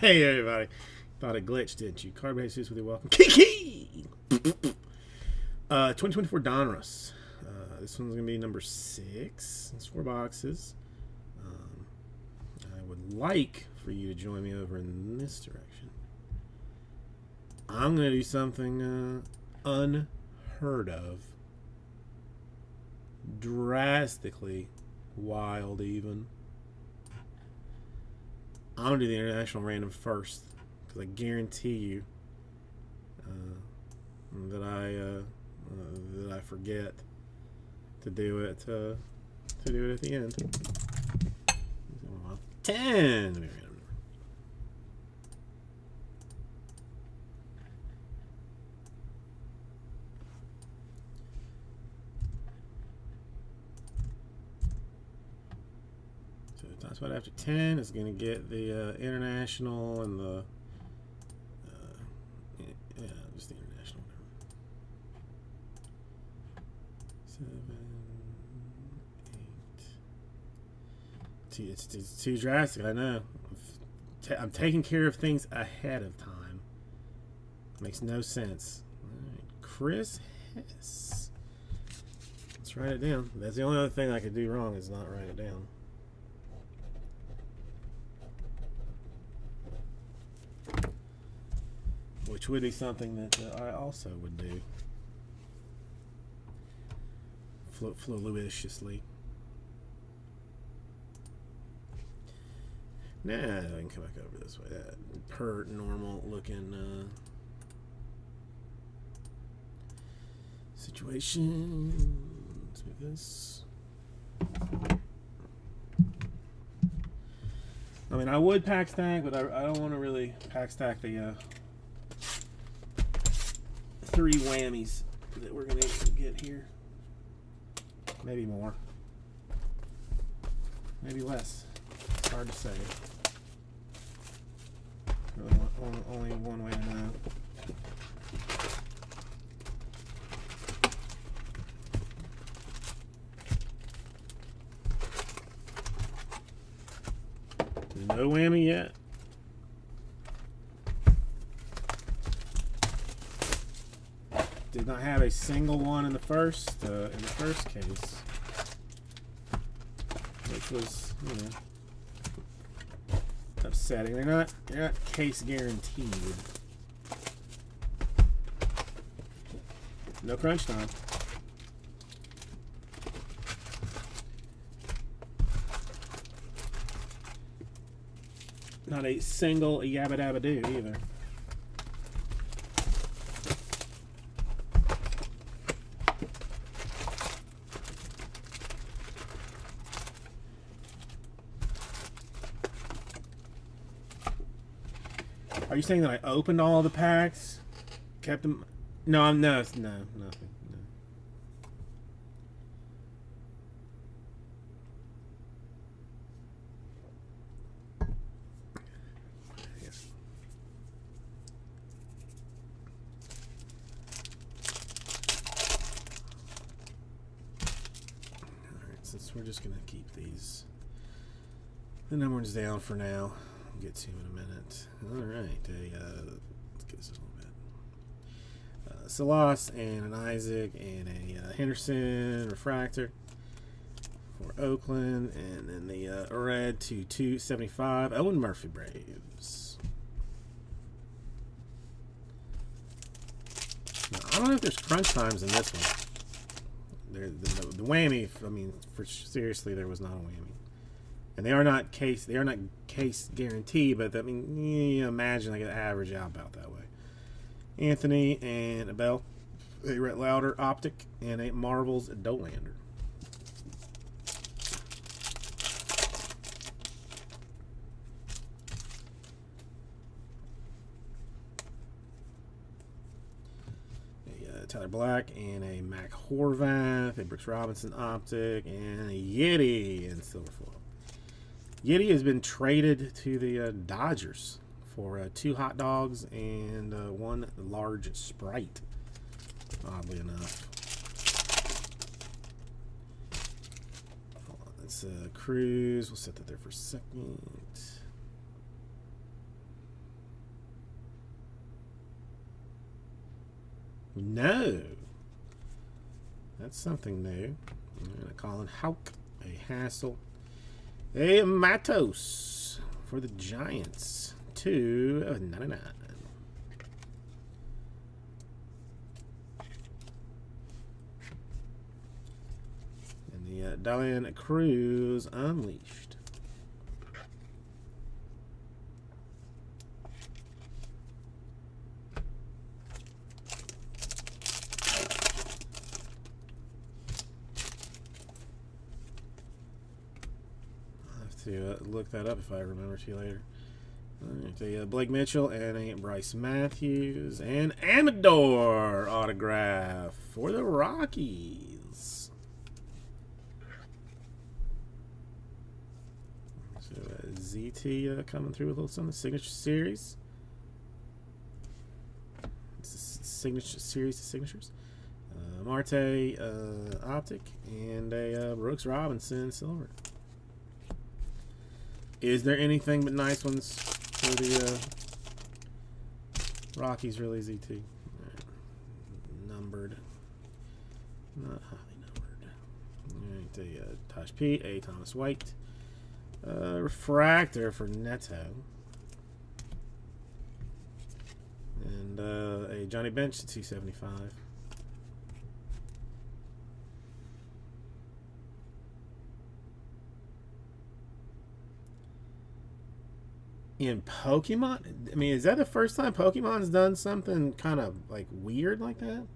Hey everybody. Thought it glitched, didn't you? Card base with you. Welcome. Kiki! 2024 Donruss. This one's going to be number 6. It's 4 boxes. I would like for you to join me over in this direction. I'm going to do something unheard of. Drastically wild even. I'm going to do the international random first because I guarantee you that I forget to do it at the end. 10. That's what after 10 is going to get the international and the yeah, just the international. 7, 8. It's too drastic. I know. I'm taking care of things ahead of time. Makes no sense. All right. Chris Hess. Let's write it down. That's the only other thing I could do wrong is not write it down. Which would be something that I also would do. Fluidiciously. Nah, I can come back over this way. That per normal looking situation. Let's move this. I mean, I would pack stack, but I don't want to really pack stack the 3 whammies that we're going to get here. Maybe more. Maybe less. It's hard to say. Really only one way to know. No whammy yet. Did not have a single one in the first case, which was, you know, upsetting. They're not case guaranteed. No crunch time. Not a single yabba dabba do either. Are you saying that I opened all the packs, kept them? No, nothing. No. Since we're just gonna keep the numbers down for now, we'll get to in a minute. All right, let's get this a little bit. Salas and an Isaac and a Henderson refractor for Oakland, and then the red to 275 Owen Murphy Braves. Now, I don't know if there's crunch times in this one. The whammy, I mean, seriously, there was not a whammy, and they are not case guaranteed, but I mean, you imagine they could average out about that way. Anthony and a Bell, a Rhett Lauder Optic, and a Marvels Dolander. Tyler Black and a Mac Horvath, a Brooks Robinson Optic, and a Yeti in silver foil. Yeti has been traded to the Dodgers for 2 hot dogs and 1 large Sprite, oddly enough. Let's Cruz. We'll set that there for a second. No. That's something new. Colin Houck, a Hassel, a Matos for the Giants. 2/99. And the Dalian Cruz Unleashed. To look that up if I remember to later. A Blake Mitchell and a Bryce Matthews and Amador autograph for the Rockies. So ZT coming through with a little something. Signature series. It's a signature series of signatures. Marte optic and a Brooks Robinson silver. Is there anything but nice ones for the Rockies, really, ZT? Right. Numbered. Not highly numbered. Alright, a Taj P, a Thomas White. Refractor for Neto. And a Johnny Bench to 275. In Pokemon? I mean, is that the first time Pokemon's done something kind of like weird like that?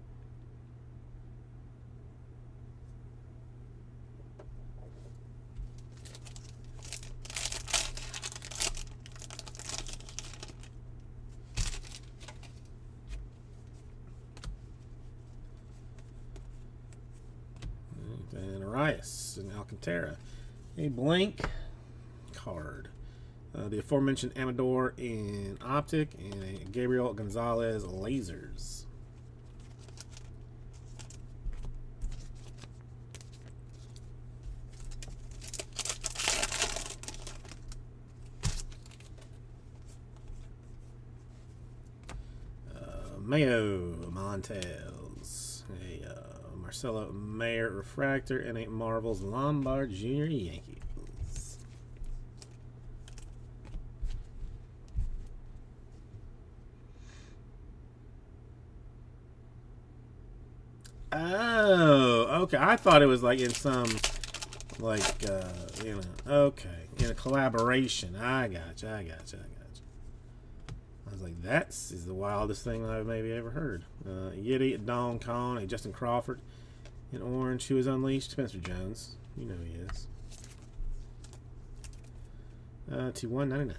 And Arias and Alcantara. A blank card. The aforementioned Amador in optic and a Gabriel Gonzalez lasers. Mayo Montez, a Marcelo Mayer refractor, and a Marvel's Lombard Jr. Yankees. Oh, okay. I thought it was like in some, like, you know, okay, in a collaboration. I got you. I was like, that's is the wildest thing I've maybe ever heard. Yiddy, Don Con, a Justin Crawford in orange, who is unleashed. Spencer Jones, you know he is. To 199.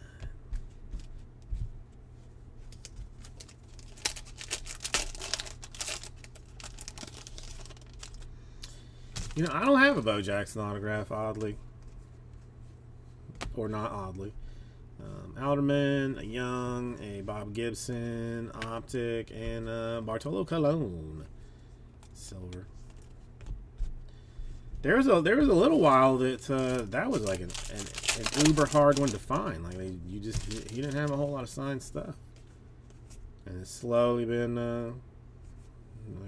You know, I don't have a Bo Jackson autograph, oddly. Or not oddly. Alderman, a Young, a Bob Gibson, optic, and Bartolo Colon, silver. There was a little while that that was like an uber hard one to find. Like he didn't have a whole lot of signed stuff, and it's slowly been, I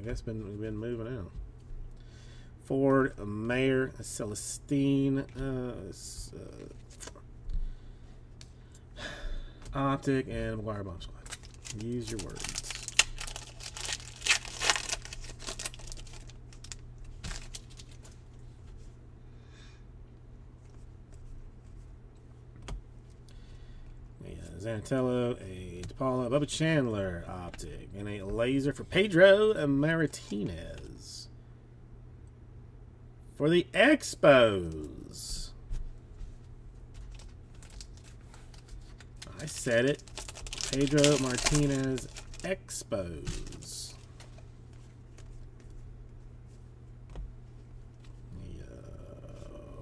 guess, been moving out. Ford, Mayer, Celestine, optic, and McGuire Bomb Squad. Use your words. Zanatello, a DePaula, Bubba Chandler optic, and a laser for Pedro Martinez. For the Expos. I said it. Pedro Martinez Expos.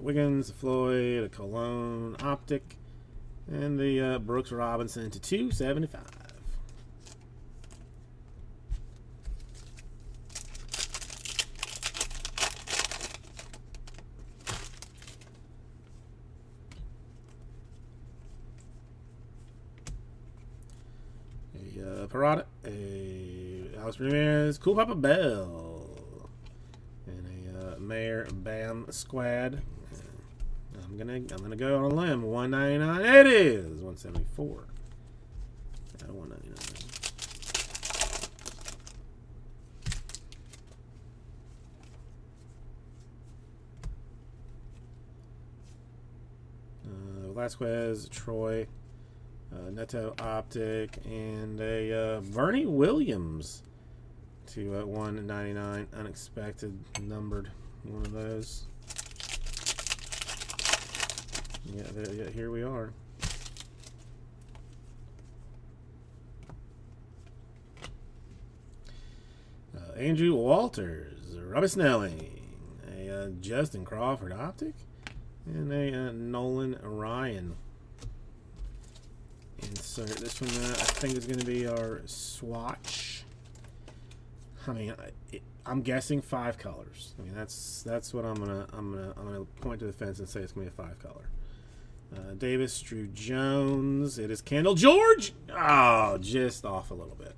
Wiggins, Floyd, a Cologne optic, and the Brooks Robinson to 275. Parada, a Alex Ramirez, Cool Papa Bell, and a Mayor Bam Squad. I'm gonna go on a limb. 199. It is 174. 199. Velasquez, Troy, Neto Optic, and a Bernie Williams to 199. Unexpected numbered one of those. Yeah, here we are. Andrew Walters, Robbie Snelling, a Justin Crawford Optic, and a Nolan Ryan. Insert this one. I think is going to be our swatch. I mean, I'm guessing 5 colors. I mean, that's what I'm gonna point to the fence and say it's going to be a 5 color. Davis, Drew Jones. It is Kendall George. Oh, just off a little bit.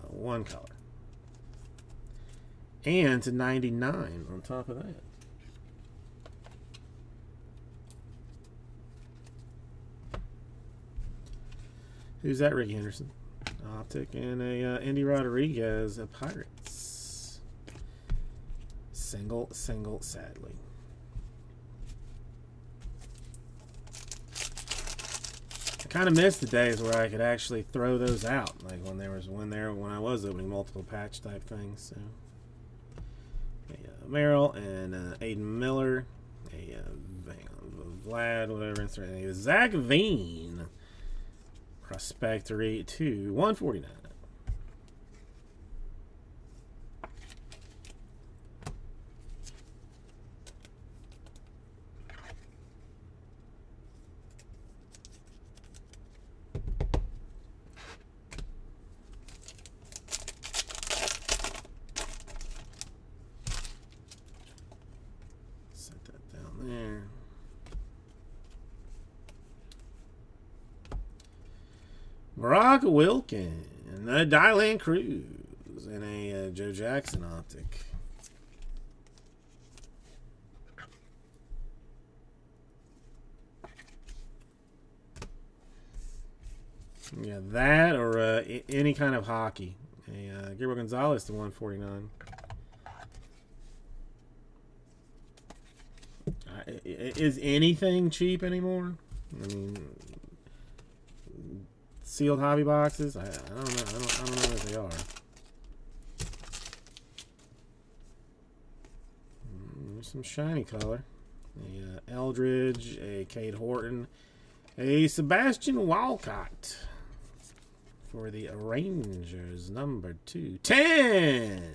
1 color. And to 99 on top of that. Who's that? Ricky Henderson. Optic, and a Andy Rodriguez, a Pirates. Single, sadly. I kind of miss the days where I could actually throw those out, like when I was opening multiple patch type things. So, Merrill and Aiden Miller, Vlad, whatever. A Zach Veen, Prospectory to 149. Set that down there. Barack Wilkin, and a Dylan Cruz, and a Joe Jackson Optic. Yeah, that or any kind of hockey. A Gabriel Gonzalez to 149. Is anything cheap anymore? I mean, sealed hobby boxes. I don't know. I don't know what they are. There's some shiny color. A Eldridge, a Cade Horton, a Sebastian Walcott for the Rangers, number 210.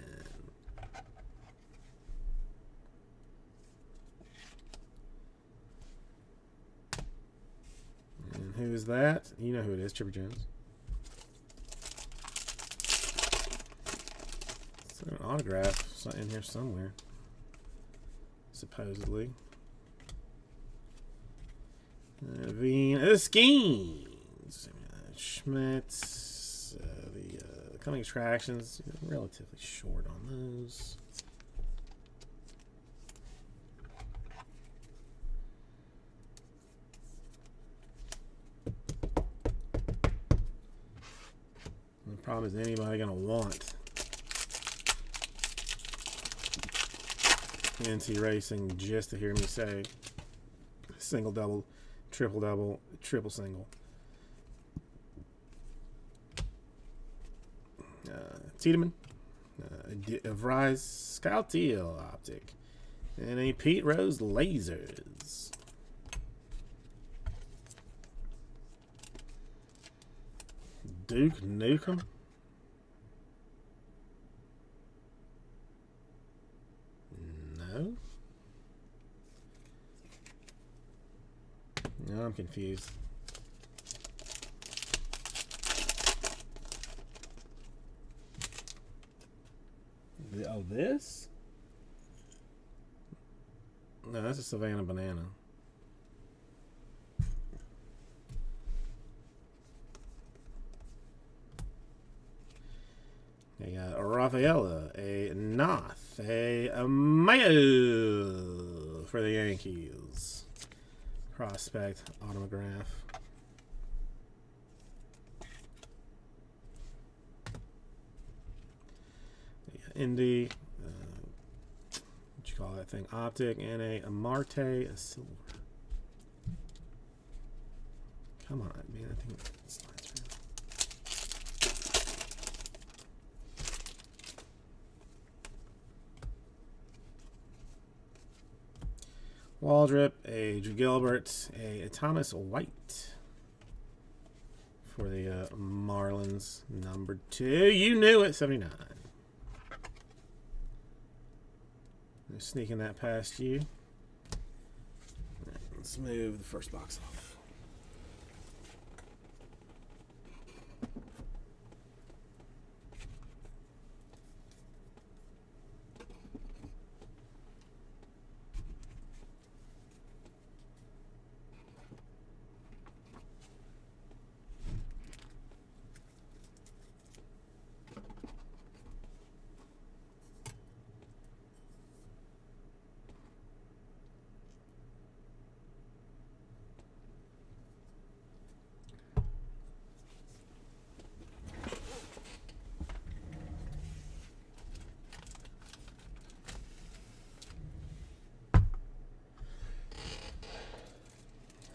And who is that? You know who it is, Chipper Jones. It's an autograph in here somewhere, supposedly. Veen, Skeens, Schmitz, the coming attractions, relatively short on those. The problem is, anybody gonna want NT Racing just to hear me say single, double, triple, triple single. Tiedemann, Vries, Scout Teal Optic, and a Pete Rose Lasers. Duke Nukem. No. No, I'm confused. Oh, this? No, that's a Savannah Banana. Rafaela, a Noth, a Mayo for the Yankees. Prospect autograph. Indy, what you call that thing? Optic, and a Marte, a silver. Come on, man, I think it slides around. Waldrop, a Drew Gilbert, a Thomas White for the Marlins, number 2. You knew it, 79. Sneaking that past you. Right, let's move the first box off.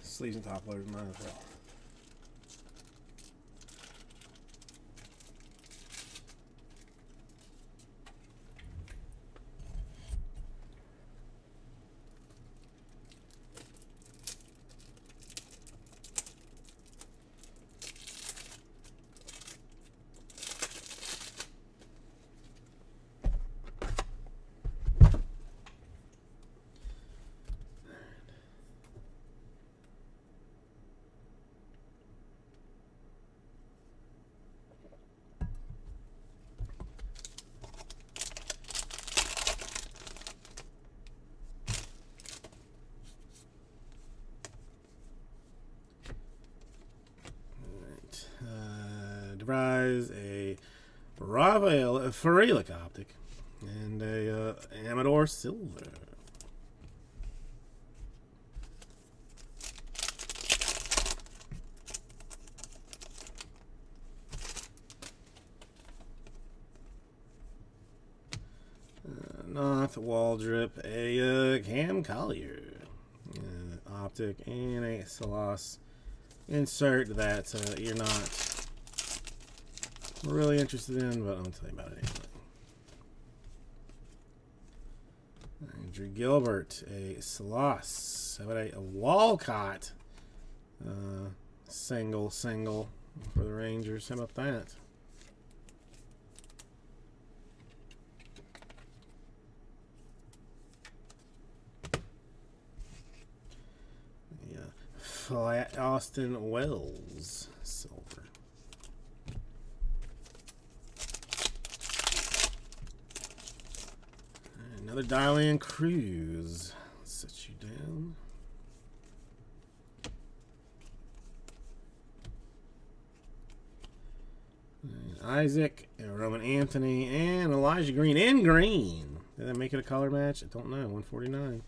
Sleeves and top loaders, might as well. Rise a Rafael Ferelic optic and a Amador silver. North Waldrop, a Cam Collier optic, and a Salas insert that you're not really interested in, but I'm going to tell you about it anyway. Drew Gilbert, a Salas. How about a Walcott single for the Rangers? How about that? Yeah, flat Austin Wells silver. Another Dial-In Cruz. Set you down. And Isaac, and Roman Anthony, and Elijah Green in green. Did that make it a color match? I don't know. 149.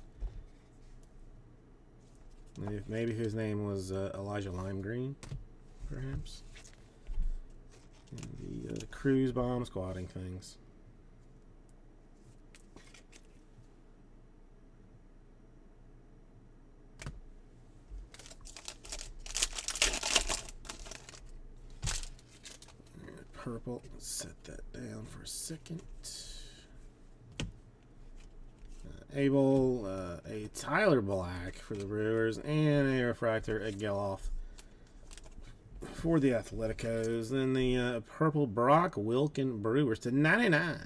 Maybe his name was Elijah Lime Green, perhaps. And the Cruz bomb squatting things. Purple. Let's set that down for a second. Abel, a Tyler Black for the Brewers, and a refractor, a Geloff for the Atleticos. Then the purple Brock Wilken Brewers to 99.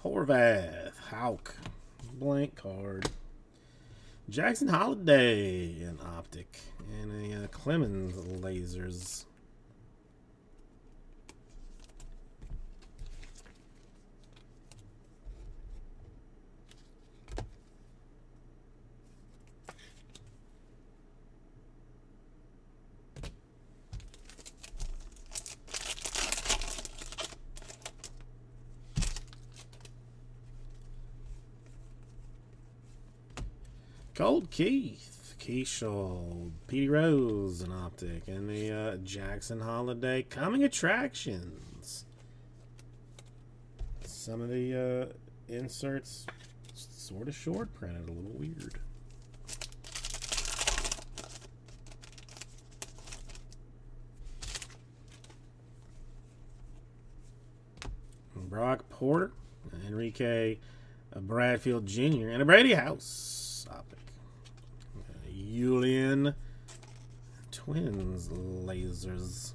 Horvath, Houck, blank card. Jackson Holiday, an optic, and a Clemens lasers. Colt Keith, Keishel, Petey Rose, an optic, and the Jackson Holiday coming attractions. Some of the inserts sort of short printed, a little weird. Brock Porter, Enrique Bradfield Jr., and a Brady House optic. Julian Twins lasers.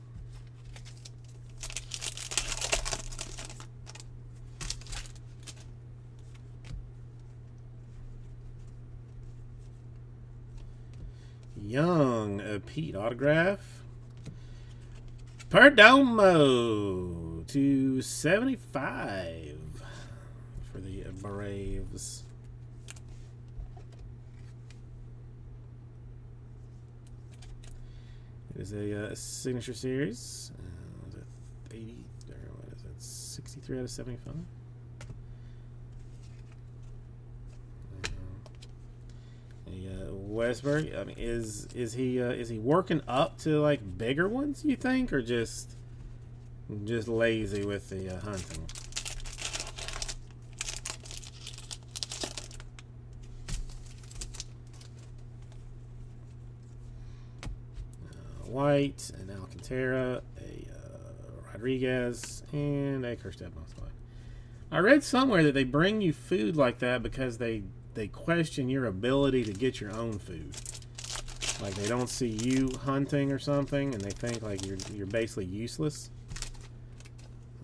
Young Pete autograph. Perdomo to 75 for the Braves. It is a signature series. Was it 80? Or what is it? 63 out of 75. Westberg. I mean, is he working up to like bigger ones? You think, or just lazy with the hunting? White, and Alcantara, a Rodriguez, and a Kerstad. I read somewhere that they bring you food like that because they question your ability to get your own food. Like they don't see you hunting or something, and they think like you're basically useless.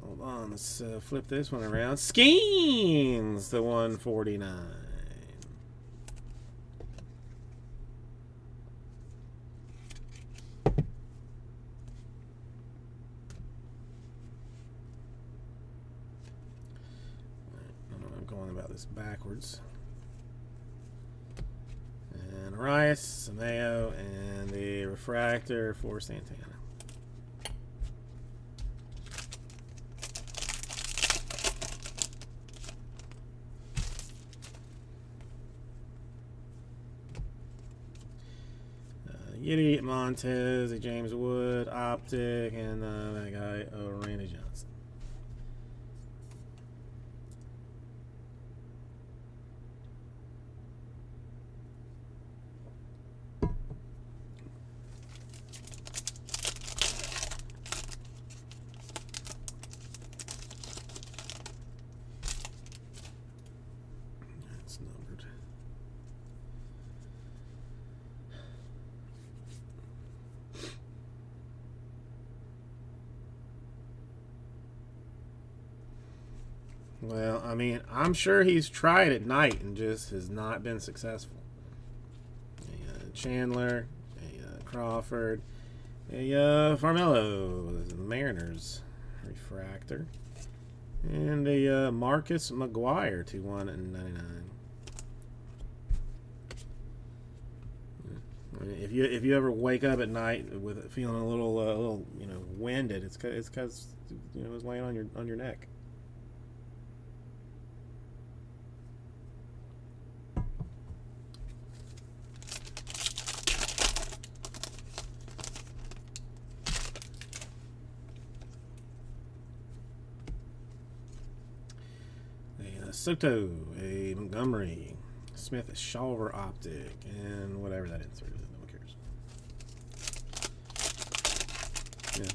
Hold on, let's flip this one around. Schemes to 149. I'm going about this backwards. And Arias, Sameo, and the refractor for Santana. Yiddy, Montez, a James Wood, optic, and that guy, Randy Johnson. That's numbered. Well, I mean, I'm sure he's tried at night and just has not been successful. A Chandler, a Crawford, a Farmello, the Mariners refractor, and a Marcus McGuire to 199. If you ever wake up at night with feeling a little winded, it's because it was laying on your neck. Soto, a Montgomery, Smith, a Shawver optic, and whatever that insert is. No one cares. Yeah,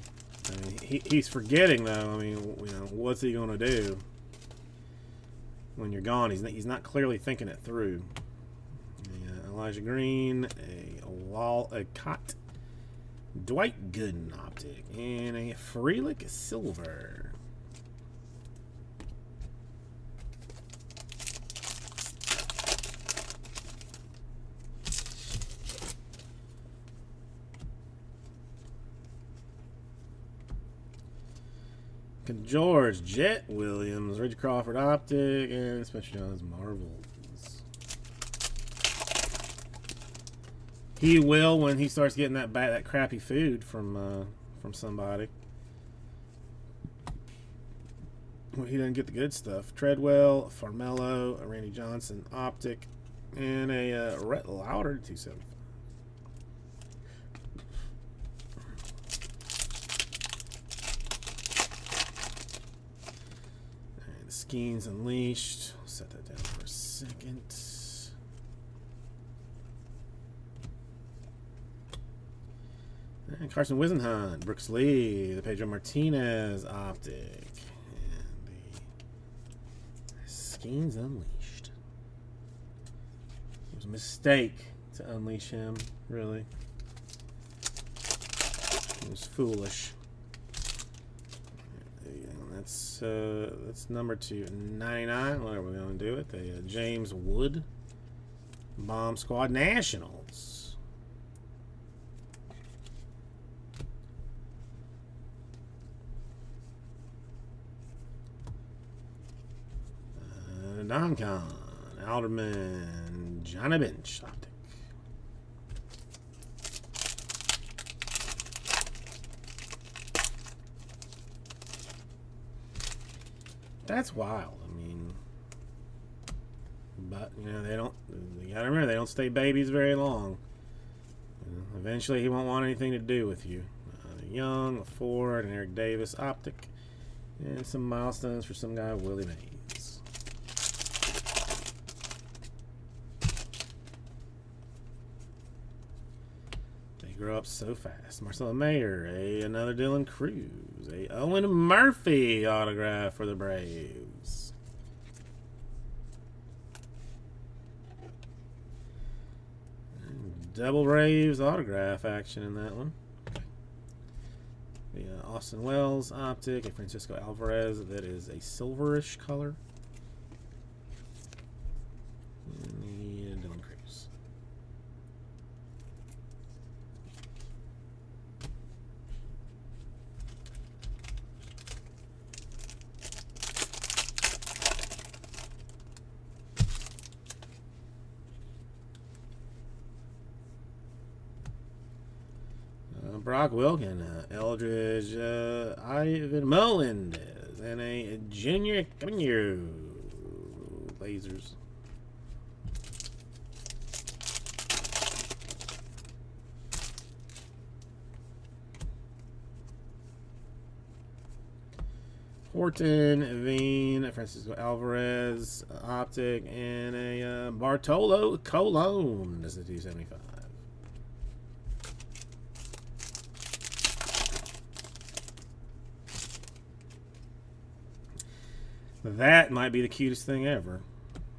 I mean, he's forgetting though. I mean, what's he gonna do when you're gone? He's not clearly thinking it through. Elijah Green, a Cott, Dwight Gooden optic, and a Frelick silver. George, Jet Williams, Reggie Crawford optic, and Spencer Jones Marvels. He will when he starts getting that crappy food from somebody. When he doesn't get the good stuff. Treadwell, Farmello, Randy Johnson optic, And a Rhett Lauder 275. Alright, the Skeens Unleashed. I'll set that down for a second. And Carson Wisenhunt, Brooks Lee, the Pedro Martinez optic, and the Skeens Unleashed. It was a mistake to unleash him, really. It was foolish. That's number 299. What are we going to do with the James Wood Bomb Squad Nationals? Doncon, Alderman, Johnny Bench optic. That's wild. I mean, but you know, they don't. You gotta remember, they don't stay babies very long. You know, eventually, he won't want anything to do with you. Young, a Ford, and Eric Davis optic, and some milestones for some guy, Willie Mays. Grow up so fast. Marcelo Mayer, another Dylan Cruz, a Owen Murphy autograph for the Braves. Double Braves autograph action in that one. The Austin Wells optic, a Francisco Alvarez that is a silverish color. And the Dylan Cruz. Brock Wilkin, Eldridge, Ivan Melendez, and a Junior Camino Blazers. Horton, Veen, Francisco Alvarez, optic, and a Bartolo Colon. This is a 275. That might be the cutest thing ever.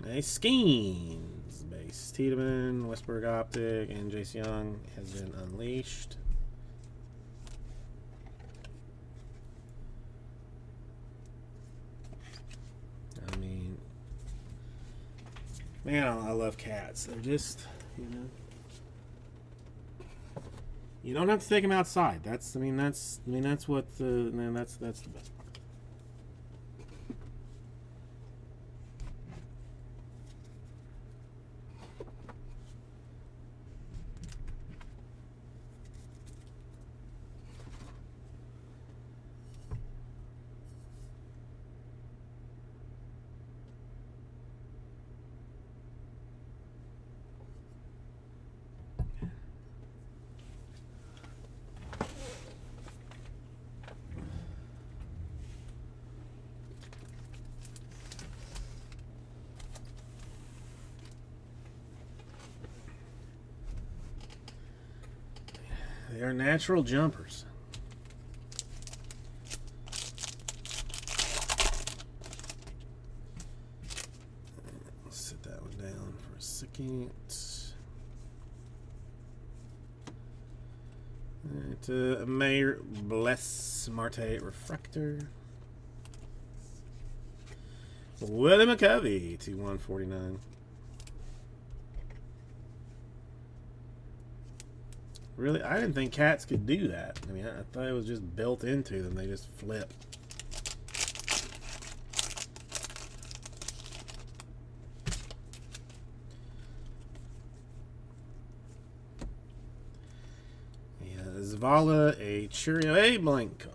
A Skeens base. Tiedemann, Westberg optic, and Jace Young has been unleashed. I mean, man, I love cats. They're just, you know, you don't have to take them outside. That's what the, man, that's the best. They are natural jumpers. Let's sit that one down for a second. Alright, Mayor Bless Marte Refractor. Willie McCovey to 149. Really, I didn't think cats could do that. I mean, I thought it was just built into them. They just flip. Yeah, Zavala, a Churio, a blank card.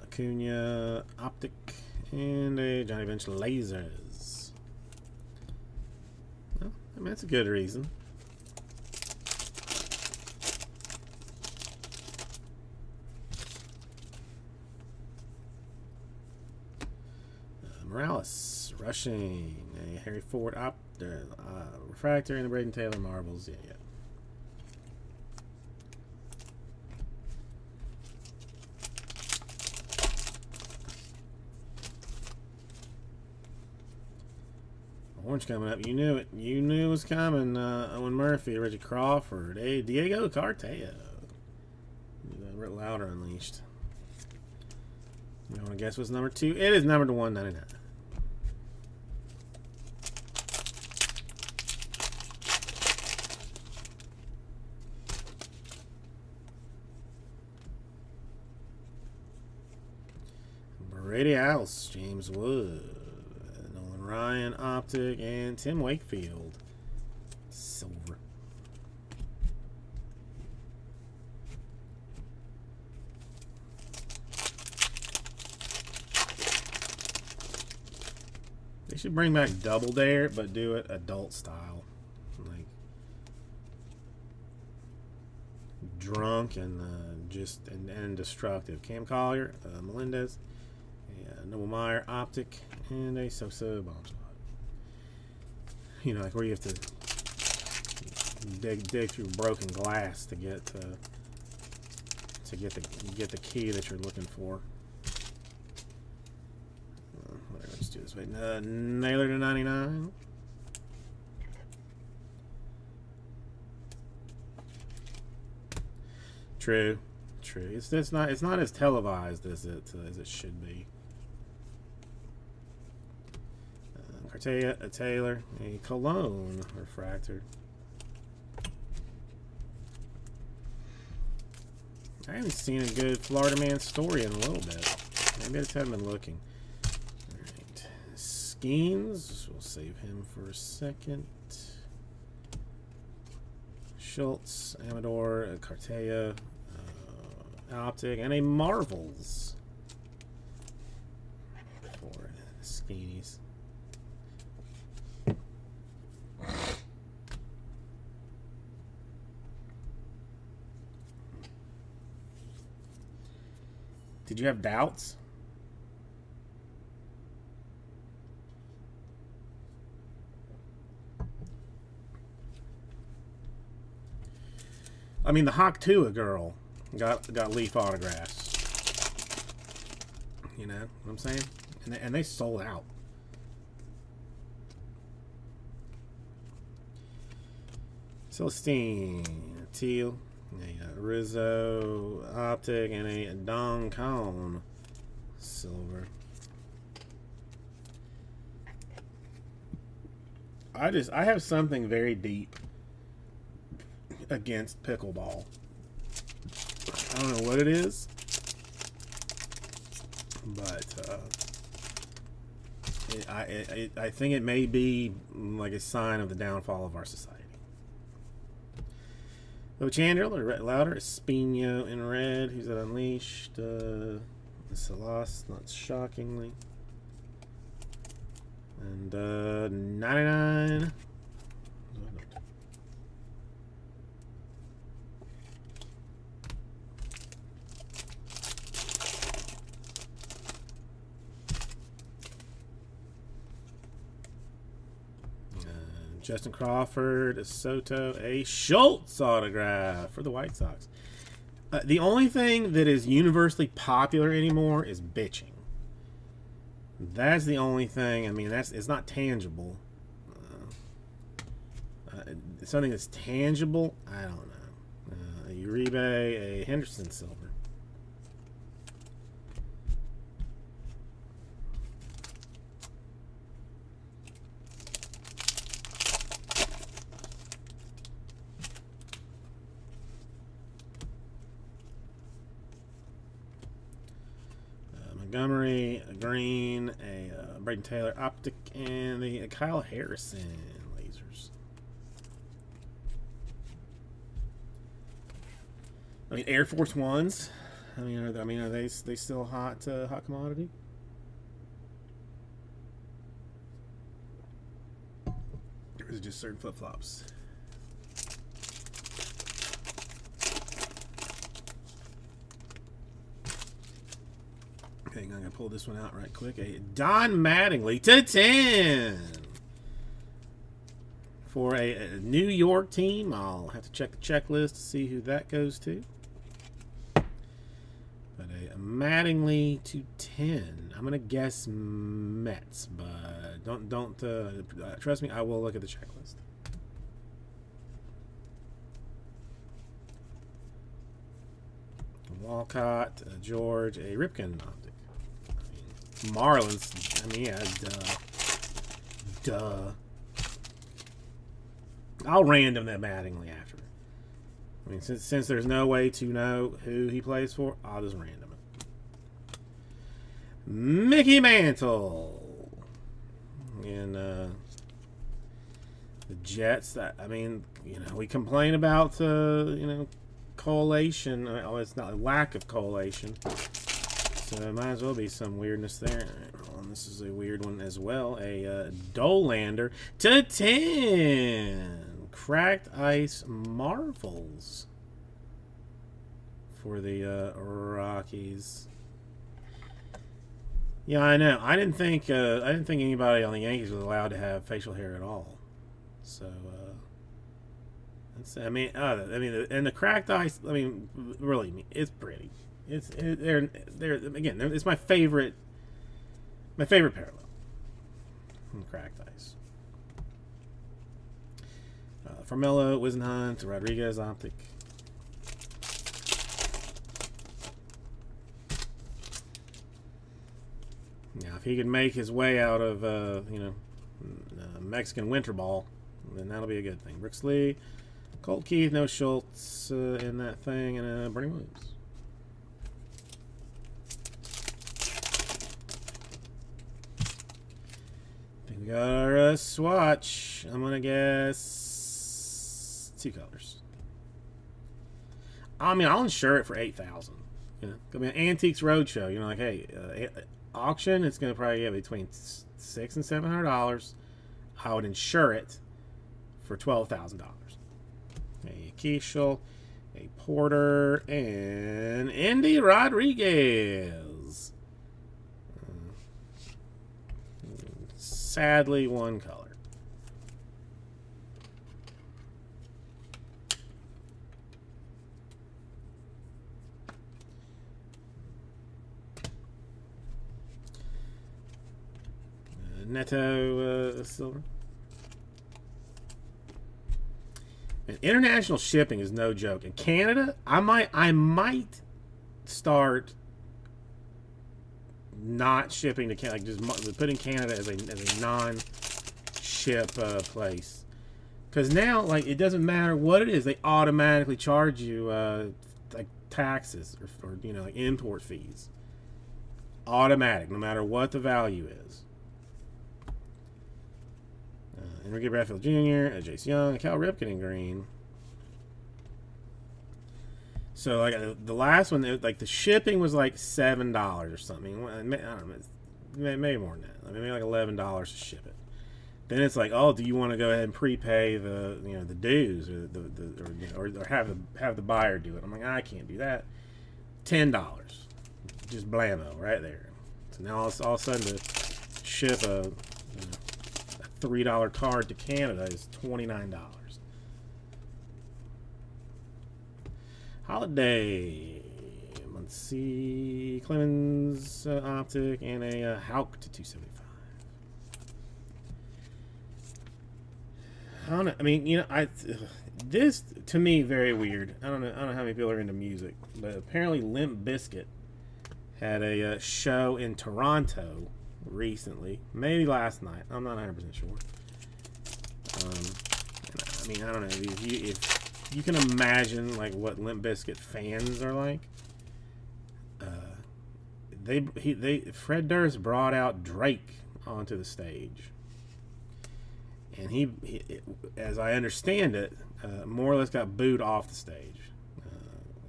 Acuna, optic, and a Johnny Bench lasers. That's a good reason. Morales, rushing, a Harry Ford refractor, and the Braden Taylor marbles. Yeah. Orange coming up. You knew it. You knew it was coming. Owen Murphy, Reggie Crawford, hey, Diego Carteo. Louder Unleashed. You want to guess what's number 2? It is number 199. Brady House, James Wood, Nolan Ryan, Optic, and Tim Wakefield, silver. They should bring back Double Dare, but do it adult style, like drunk and just and destructive. Cam Collier, Melendez, Noble Meyer, Optic, and a Sosa bomb spot. You know, like where you have to dig through broken glass to get the key that you're looking for. Let's do this way. Naylor to 99. True. It's not as televised as it should be. Cartea, a Taylor, a Cologne refractor. I haven't seen a good Florida man story in a little bit. Maybe I just haven't been looking. Alright. Skeens. We'll save him for a second. Schultz, Amador, Cartea, Optic, and a Marvels for Skeenies. Did you have doubts? I mean, the Hawk-Tua girl got Leaf autographs. You know what I'm saying? And they sold out. Celestine, Teal, a Rizzo Optic, and a Don Cone silver. I have something very deep against pickleball. I don't know what it is, but I think it may be like a sign of the downfall of our society. So Chandler, Louder, Espino in red, who's at Unleashed, Salas, not shockingly, and 99. Justin Crawford, a Soto, a Schultz autograph for the White Sox. The only thing that is universally popular anymore is bitching. That's the only thing. I mean, it's not tangible. Something that's tangible, I don't know. A Uribe, a Henderson silver. Montgomery, a green, a Braden Taylor Optic, and the Kyle Harrison lasers. I mean, Air Force Ones. Are they still hot commodity? Or is it just certain flip-flops. Okay, I'm going to pull this one out right quick. A Don Mattingly /10 for a New York team. I'll have to check the checklist to see who that goes to. But a Mattingly /10. I'm going to guess Mets, but don't trust me, I will look at the checklist. Walcott, George, a Ripken optic. I mean, Marlins. I mean, yeah, duh. I'll random that Mattingly after. I mean, since there's no way to know who he plays for, I'll just random it. Mickey Mantle and the Jets. I mean, you know, we complain about you know, collation. Oh, it's not a lack of collation. So there might as well be some weirdness there. Well, and this is a weird one as well. A Dolander /10. Cracked Ice Marvels for the Rockies. Yeah, I know. I didn't think anybody on the Yankees was allowed to have facial hair at all. So that's, I mean, and the cracked ice. I mean, really, it's pretty. They're again. It's my favorite parallel from cracked ice. Farmelo, Wisenhunt, Rodriguez optic. Now, if he can make his way out of you know, Mexican winter ball, then that'll be a good thing. Brooks Lee, Colt Keith, no Schultz in that thing, and Bernie Williams. I think we got our swatch. I'm gonna guess 2 colors. I mean, I'll insure it for $8,000. You know, I mean, Antiques Roadshow. You know, like, hey, auction, it's going to probably get between $600 and $700. I would insure it for $12,000. A Keishel, a Porter, and Andy Rodriguez. Sadly, 1 color. Neto silver. And international shipping is no joke. In Canada, I might start not shipping to Canada, like just putting Canada as a non-ship place. Because now, like, it doesn't matter what it is, they automatically charge you like taxes or you know, like import fees. Automatic, no matter what the value is. Enrique Bradfield Jr., Jace Young, Cal Ripken in green. So, like, the last one, like, the shipping was like $7 or something. I don't know, maybe more than that. I mean, maybe like $11 to ship it. Then it's like, oh, do you want to go ahead and prepay the, you know, the dues or have the buyer do it? I'm like, I can't do that. $10, just blammo right there. So now all of a sudden to ship a $3 card to Canada is $29. Holiday, let's see, Clemens optic and a Houck to 275. I don't know. I mean, you know, this to me very weird. I don't know how many people are into music, but apparently Limp Bizkit had a show in Toronto recently, maybe last night. I'm not 100% sure. I mean, I don't know if you can imagine like what Limp Bizkit fans are like. Fred Durst brought out Drake onto the stage, and he as I understand it, more or less got booed off the stage.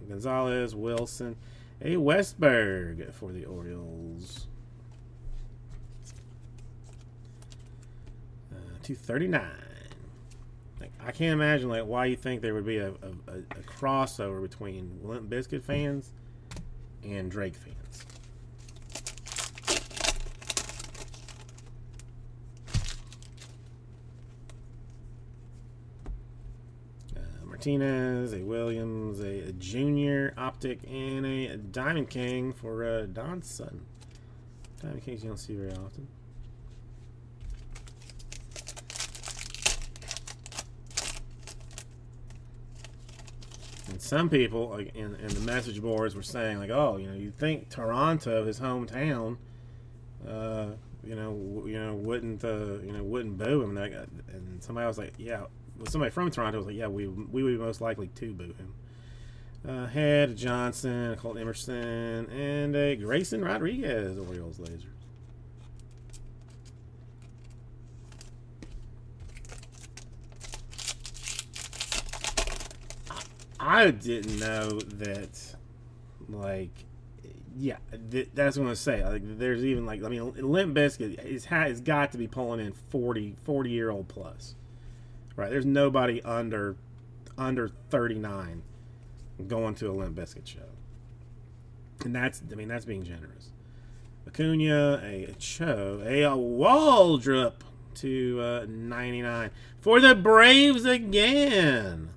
Gonzalez, Wilson, a Westberg for the Orioles. 239. Like, I can't imagine like why you think there would be a crossover between Limp Bizkit fans and Drake fans. Martinez, a Williams, a Junior Optic, and a Diamond King for Don's son. Diamond Kings you don't see very often. And some people, like in the message boards, were saying like, "Oh, you know, you think Toronto, his hometown, wouldn't boo him?" And somebody was like, "Yeah." Well, somebody from Toronto was like, "Yeah, we would be most likely to boo him." Head, Johnson, a Colt Emerson, and a Grayson Rodriguez Orioles laser. I didn't know that, like, yeah, that's what I'm going to say. Like, there's even, like, I mean, Limp Bizkit has got to be pulling in 40-year-old plus. Right, there's nobody under 39 going to a Limp Bizkit show, and that's being generous. Acuna, a Cho, a Waldrop to 99 for the Braves again.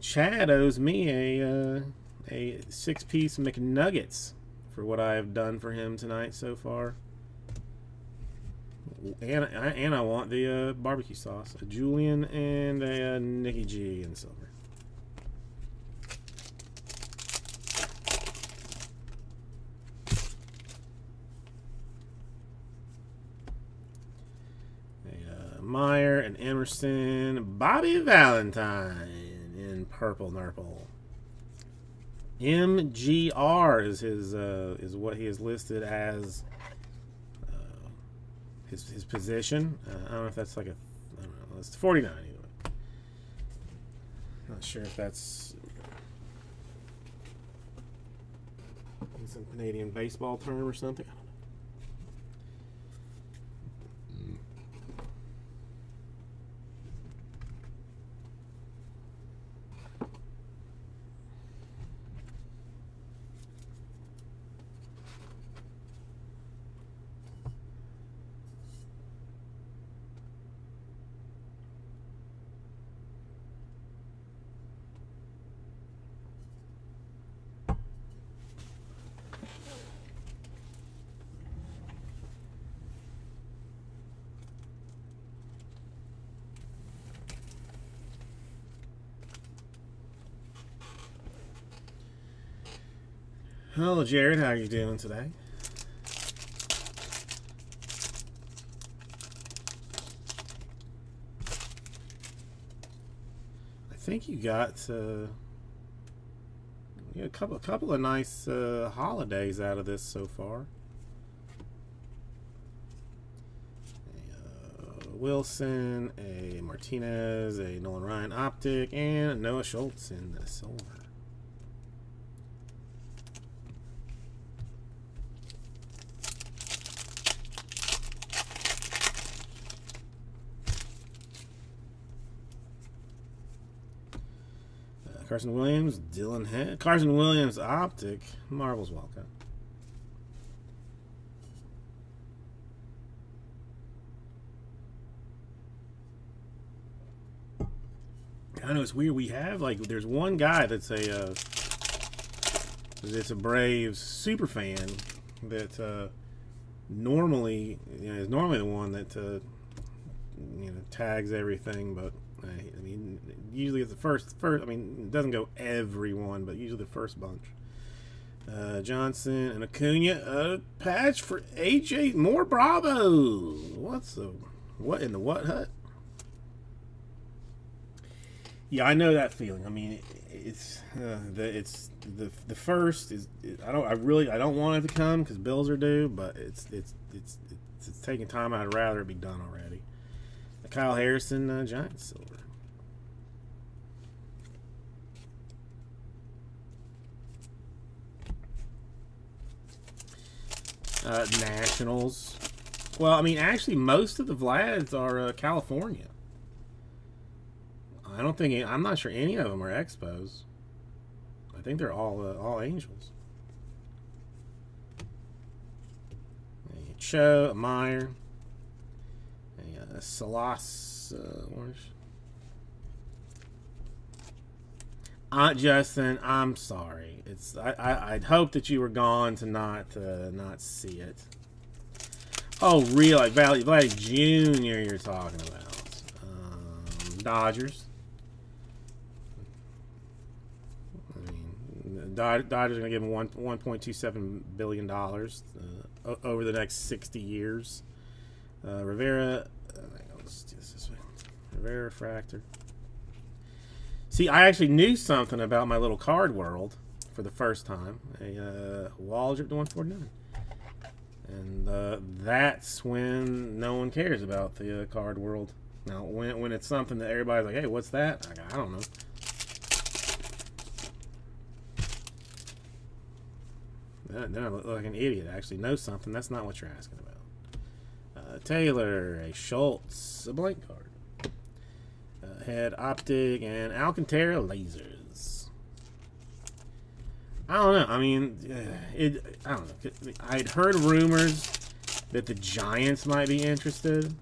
Chad owes me a 6-piece McNuggets for what I have done for him tonight so far. And I want the barbecue sauce. A Julian and a Nicky G in silver. A Meyer and Emerson. Bobby Valentine in purple nurple. MGR is what he is listed as. His position. I don't know if that's like I don't know. It's 49 either way. Not sure if that's some Canadian baseball term or something. I don't know. Hello, Jared. How are you doing today? I think you got a couple of nice holidays out of this so far. Wilson, a Martinez, a Nolan Ryan Optic, and a Noah Schultz in the silver. Carson Williams, Dylan Head. Carson Williams Optic, Marvel's Walcott. I know it's weird. We have like there's one guy that's a Braves super fan that normally is normally the one that tags everything, but I mean usually it's the first. I mean it doesn't go everyone, but usually the first bunch. Johnson and Acuna, a patch for AJ. More Bravo. What in the what hut? Yeah, I know that feeling. I mean, it's the first is I don't want it to come because bills are due, but it's taking time. I'd rather it be done already. Kyle Harrison, Giants silver. Nationals. Well, I mean, actually, most of the Vlads are California. I don't think I'm not sure any of them are Expos. I think they're all Angels. A Cho, a Meyer, a Salas orange. Justin, I'm sorry. I'd hope that you were gone to not see it. Oh, really? Like Vladdy Jr. You're talking about? Dodgers. I mean, Dodgers are going to give him $1.27 billion over the next 60 years. Rivera. Let's do this way. Rivera refractor. See, I actually knew something about my little card world for the first time. A wall drip to 149. And that's when no one cares about the card world. Now, when it's something that everybody's like, hey, what's that? I don't know. Then I look like an idiot. I actually know something. That's not what you're asking about. Taylor, a Schultz, a blank card. Head optic and Alcantara lasers. I don't know. I mean, I don't know. I'd heard rumors that the Giants might be interested.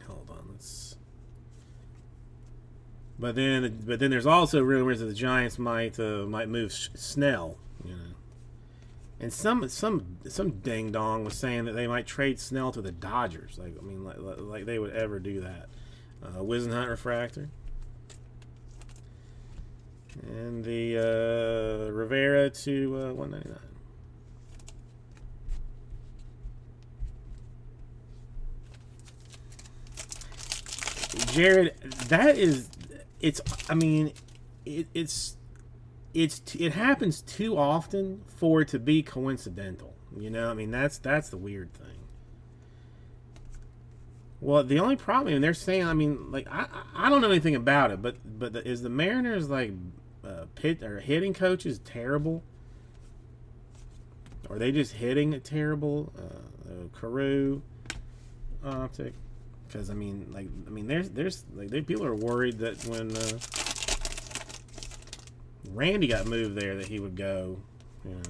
Hold on, let's. But then there's also rumors that the Giants might move Snell. You know, and some ding dong was saying that they might trade Snell to the Dodgers. Like, I mean, like they would ever do that. Wizenhunt refractor. And the Rivera to 199. Jared, that is, it's. I mean, it happens too often for it to be coincidental. You know, I mean that's the weird thing. Well, the only problem, and they're saying, I mean, like I don't know anything about it, but is the Mariners like hitting coaches terrible? Or are they just hitting it terrible? Carew optic, because I mean, there's people are worried that when Randy got moved there that he would go, you know,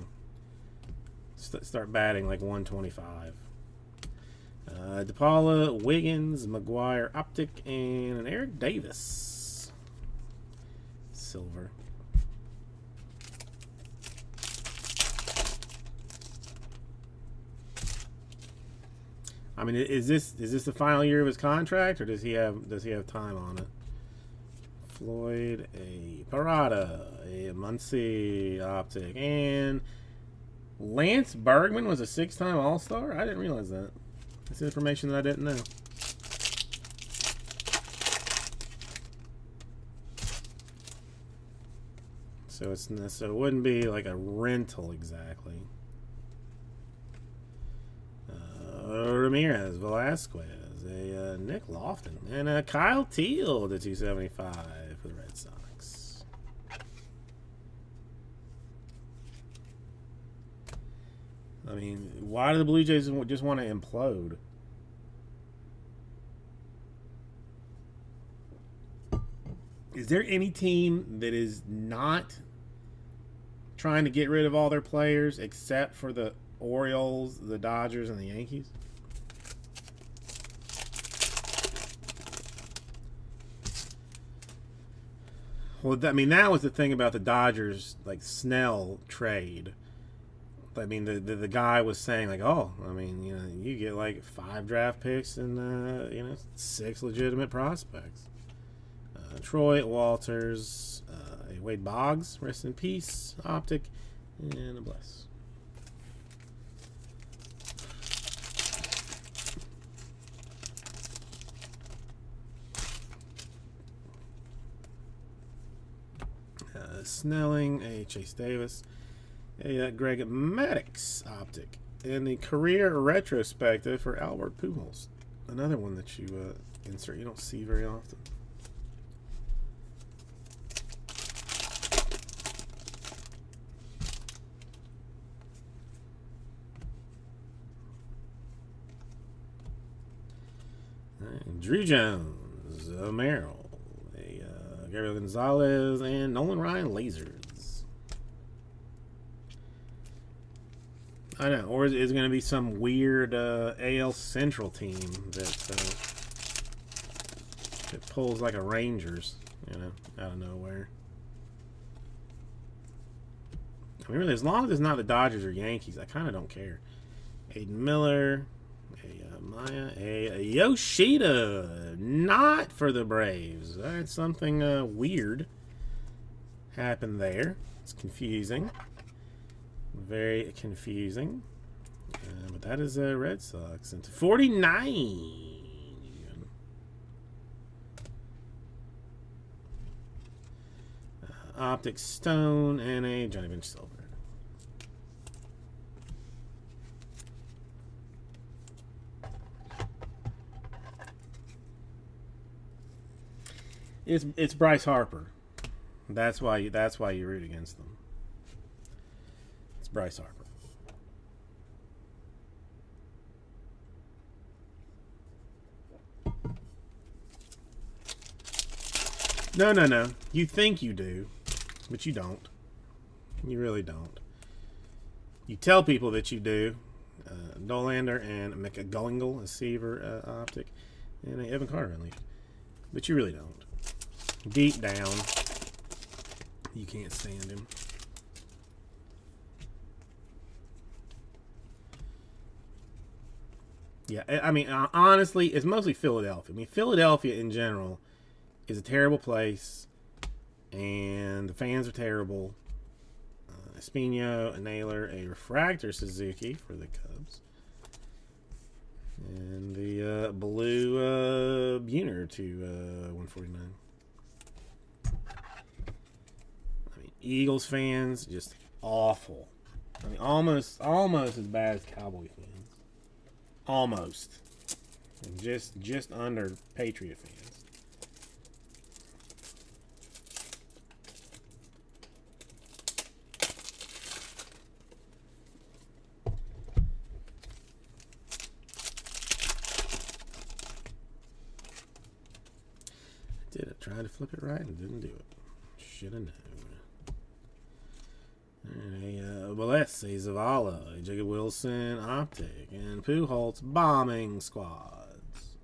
start batting like 125. DePaula, Wiggins, McGuire, optic, and an Eric Davis silver. I mean, is this the final year of his contract, or does he have time on it? Floyd, a Parada, a Muncy optic, and Lance Bergman was a 6-time All-Star? I didn't realize that. That's information that I didn't know. So it wouldn't be like a rental exactly. Ramirez, Velasquez, a Nick Lofton, and a Kyle Teal to 275 for the Red Sox. I mean, why do the Blue Jays just want to implode? Is there any team that is not trying to get rid of all their players except for the Orioles, the Dodgers, and the Yankees? Well, I mean, that was the thing about the Dodgers, like, Snell trade. I mean, the guy was saying, like, oh, I mean, you know, you get, like, 5 draft picks and, you know, 6 legitimate prospects. Troy Walters, a Wade Boggs, rest in peace, optic, and a bless. Snelling, a Chase Davis, a Greg Maddux optic, and the career retrospective for Albert Pujols. Another one that you insert, you don't see very often. Drew Jones, Merrill, a Gabriel Gonzalez, and Nolan Ryan lasers. I know, or is it going to be some weird AL Central team that pulls like a Rangers, you know, out of nowhere? I mean, really, as long as it's not the Dodgers or Yankees, I kind of don't care. Aiden Miller, a Maya, a Yoshida, not for the Braves. That's something weird happened there. It's confusing. Very confusing. But that is Red Sox. And to 49. Optic Stone and a Johnny Bench Silver. It's Bryce Harper. That's why you root against them. It's Bryce Harper. No. You think you do, but you don't. You really don't. You tell people that you do. Dolander and McGullingle, a Seaver optic, and Evan Carter relief. But you really don't. Deep down, you can't stand him. Yeah, I mean, honestly, it's mostly Philadelphia. I mean, Philadelphia in general is a terrible place, and the fans are terrible. Espino, a Naylor, a Refractor Suzuki for the Cubs, and the blue Buhner to 149. I mean, Eagles fans just awful. I mean, almost as bad as Cowboy fans. Almost, and just under Patriot fans. Did it? Tried to flip it right and didn't do it. Should have known. Valesi, Zavala, Jacob Wilson, Optic, and Pujols bombing squads.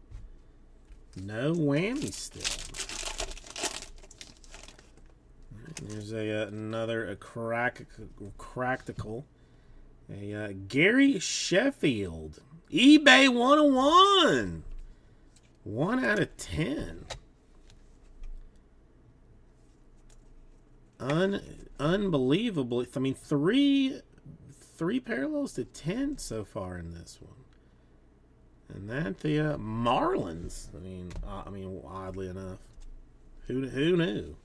No whammy still. Right, there's another practical. Gary Sheffield, eBay 101. 1 out of 10. Unbelievable. I mean, three parallels to 10 so far in this one, and that the Marlins. I mean, oddly enough, who knew?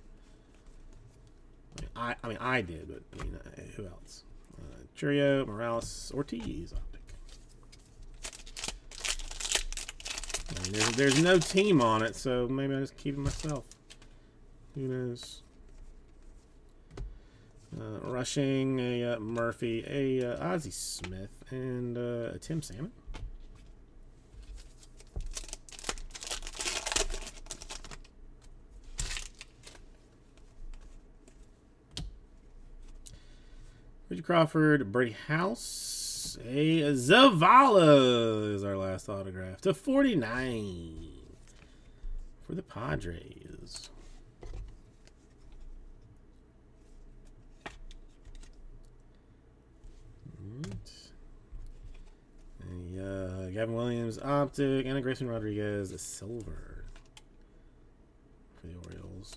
I mean, I did, but I mean, who else? Churio, Morales, Ortiz, optic. I mean, there's no team on it, so maybe I just keep it myself. Who knows? Rushing, a Murphy, a Ozzie Smith, and a Tim Salmon. Richard Crawford, Brady House, a Zavala is our last autograph to 49 for the Padres. Gavin Williams, optic, and a Grayson Rodriguez, a silver for the Orioles.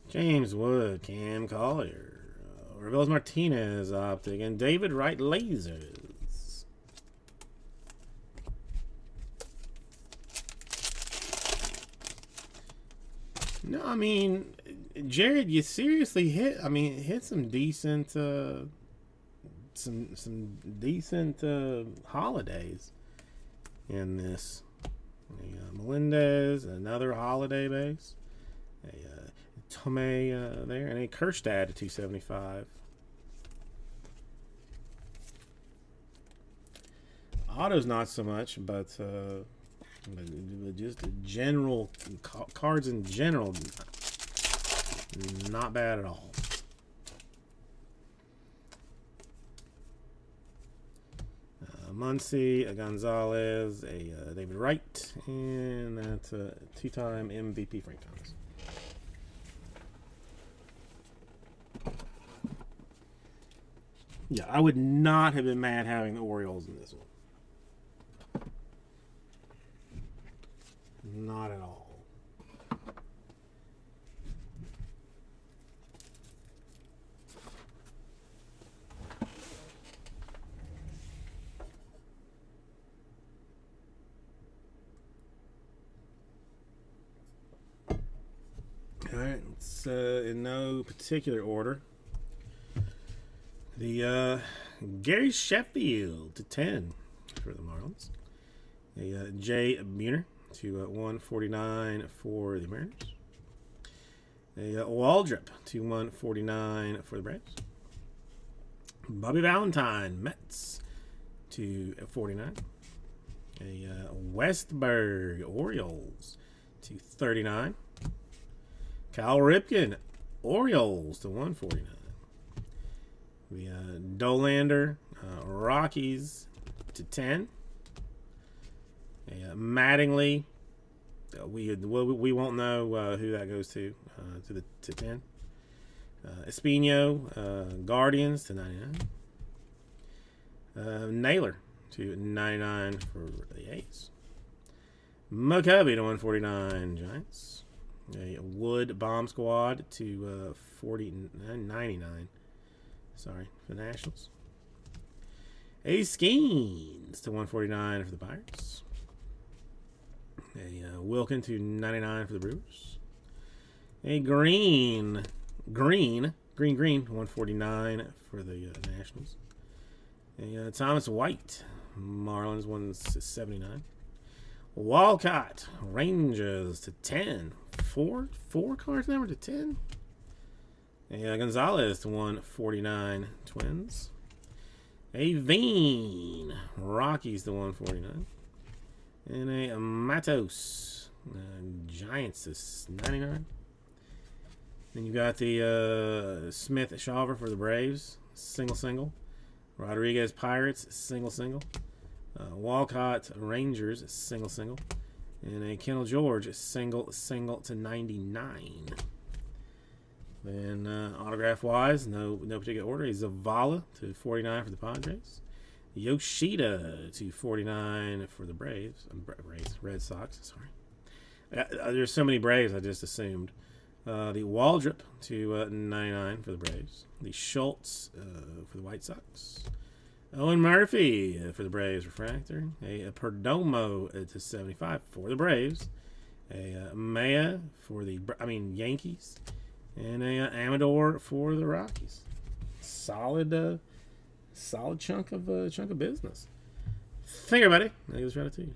James Wood, Cam Collier, Orville Martinez, optic, and David Wright lasers. No, I mean, Jared, you seriously hit. I mean, hit some decent, some decent holidays in this. Melendez, another holiday base. Tomei there, and a Kerstad to 275. Autos not so much, but just general cards in general, not bad at all. Muncy, a Gonzalez, a David Wright, and that's a two-time MVP Frank Thomas. Yeah, I would not have been mad having the Orioles in this one. Not at all. All right, it's in no particular order. The Gary Sheffield to 10 for the Marlins. A Jay Buhner to 149 for the Mariners. A Waldrop to 149 for the Braves. Bobby Valentine, Mets to 49. A Westberg, Orioles to 39. Cal Ripken, Orioles to 149. We Dolander, Rockies to 10. Mattingly, we won't know who that goes to 10. Espino, Guardians to 99. Naylor to 99 for the A's. McCovey to 149 Giants. A Wood Bomb Squad to 99. Sorry, for the Nationals. A Skeens to 149 for the Pirates. A Wilkin to 99 for the Brewers. A Green 149 for the Nationals. A Thomas White, Marlins 179. Walcott, Rangers to 10. Four cards number to 10. A Gonzalez to 149 Twins. A Veen, Rockies to 149. And a Matos, Giants to 99. Then you got the Smith Shawver for the Braves, single. Rodriguez Pirates, single. Walcott Rangers, single. And a Kendall George, single to 99. Then autograph-wise, no particular order. A Zavala to 49 for the Padres. Yoshida to 49 for the Red Sox. Sorry, there's so many Braves. I just assumed. The Waldrop to 99 for the Braves. The Schultz for the White Sox. Owen Murphy for the Braves refractor. A Perdomo to 75 for the Braves. A Maya for the Yankees. And a Amador for the Rockies. Solid chunk of business. Thank you, everybody. I'll give this right to you.